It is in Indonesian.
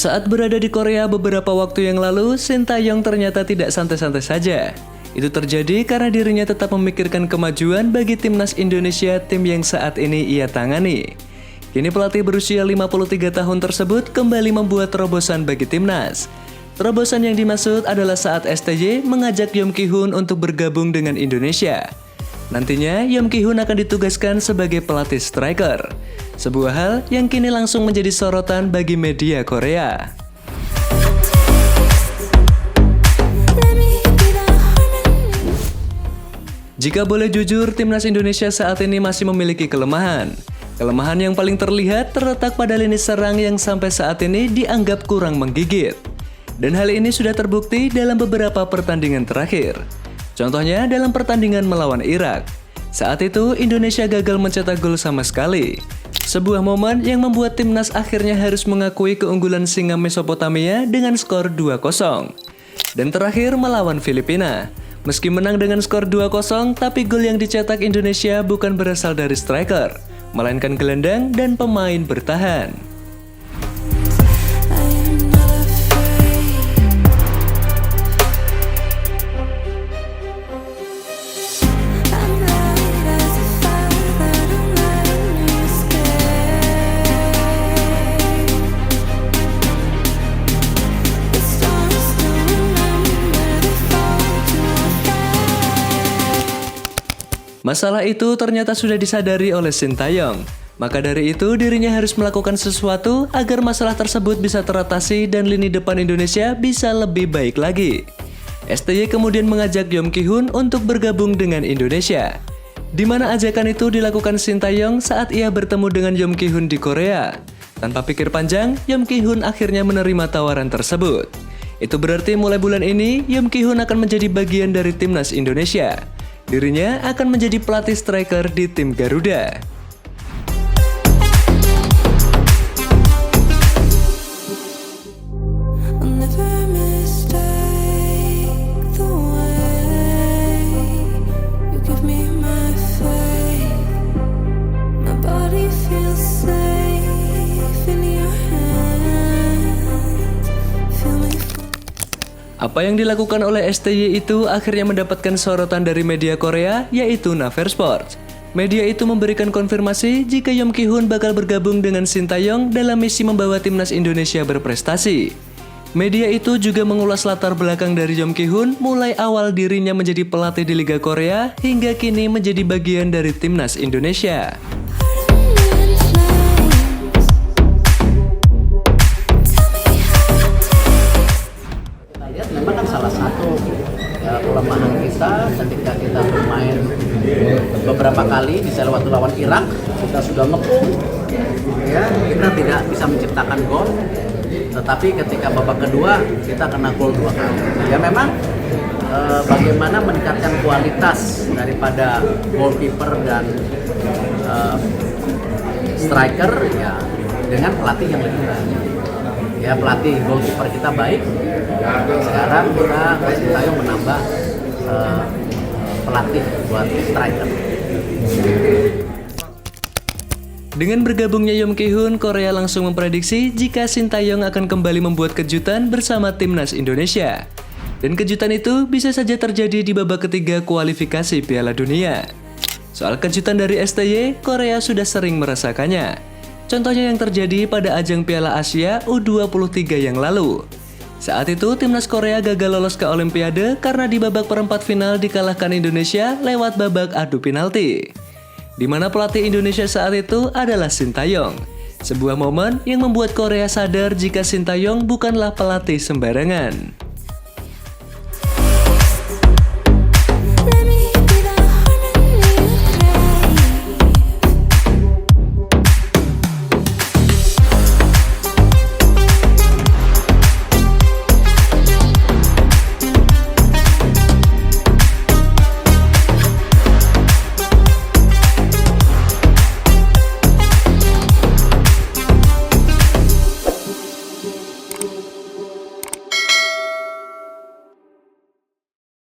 Saat berada di Korea beberapa waktu yang lalu, Shin Tae-yong ternyata tidak santai-santai saja. Itu terjadi karena dirinya tetap memikirkan kemajuan bagi timnas Indonesia, tim yang saat ini ia tangani. Kini pelatih berusia 53 tahun tersebut kembali membuat terobosan bagi timnas. Terobosan yang dimaksud adalah saat STY mengajak Yeom Ki-hun untuk bergabung dengan Indonesia. Nantinya, Yeom Ki-hun akan ditugaskan sebagai pelatih striker. Sebuah hal yang kini langsung menjadi sorotan bagi media Korea. Jika boleh jujur, timnas Indonesia saat ini masih memiliki kelemahan. Kelemahan yang paling terlihat terletak pada lini serang yang sampai saat ini dianggap kurang menggigit. Dan hal ini sudah terbukti dalam beberapa pertandingan terakhir. Contohnya dalam pertandingan melawan Irak. Saat itu Indonesia gagal mencetak gol sama sekali. Sebuah momen yang membuat timnas akhirnya harus mengakui keunggulan singa Mesopotamia dengan skor 2-0. Dan terakhir melawan Filipina. Meski menang dengan skor 2-0, tapi gol yang dicetak Indonesia bukan berasal dari striker, melainkan gelandang dan pemain bertahan. Masalah itu ternyata sudah disadari oleh Shin Tae-yong. Maka dari itu dirinya harus melakukan sesuatu agar masalah tersebut bisa teratasi dan lini depan Indonesia bisa lebih baik lagi. STY kemudian mengajak Yeom Ki-hun untuk bergabung dengan Indonesia. Di mana ajakan itu dilakukan Shin Tae-yong saat ia bertemu dengan Yeom Ki-hun di Korea. Tanpa pikir panjang, Yeom Ki-hun akhirnya menerima tawaran tersebut. Itu berarti mulai bulan ini Yeom Ki-hun akan menjadi bagian dari timnas Indonesia. Dirinya akan menjadi pelatih striker di tim Garuda. Apa yang dilakukan oleh STY itu akhirnya mendapatkan sorotan dari media Korea, yaitu Naver Sports. Media itu memberikan konfirmasi jika Yeom Ki-hun bakal bergabung dengan Shin Tae-yong dalam misi membawa timnas Indonesia berprestasi. Media itu juga mengulas latar belakang dari Yeom Ki-hun mulai awal dirinya menjadi pelatih di Liga Korea hingga kini menjadi bagian dari timnas Indonesia. Memang kan salah satu kelemahan kita ketika kita bermain beberapa kali, misalnya waktu lawan Irak kita sudah ngepung, ya kita tidak bisa menciptakan gol, tetapi ketika babak kedua kita kena gol 2 kali. Ya memang bagaimana meningkatkan kualitas daripada goalkeeper dan striker ya dengan pelatih yang lebih baik. Ya pelatih goalkeeper kita baik. Sekarang kita Shin Tae-yong menambah pelatih buat striker. Dengan bergabungnya Yeom Ki-hun, Korea langsung memprediksi jika Shin Tae-yong akan kembali membuat kejutan bersama timnas Indonesia. Dan kejutan itu bisa saja terjadi di babak ketiga kualifikasi Piala Dunia. Soal kejutan dari STY, Korea sudah sering merasakannya. Contohnya yang terjadi pada ajang Piala Asia U23 yang lalu. Saat itu, timnas Korea gagal lolos ke Olimpiade karena di babak perempat final dikalahkan Indonesia lewat babak adu penalti. Di mana pelatih Indonesia saat itu adalah Shin Tae-yong. Sebuah momen yang membuat Korea sadar jika Shin Tae-yong bukanlah pelatih sembarangan.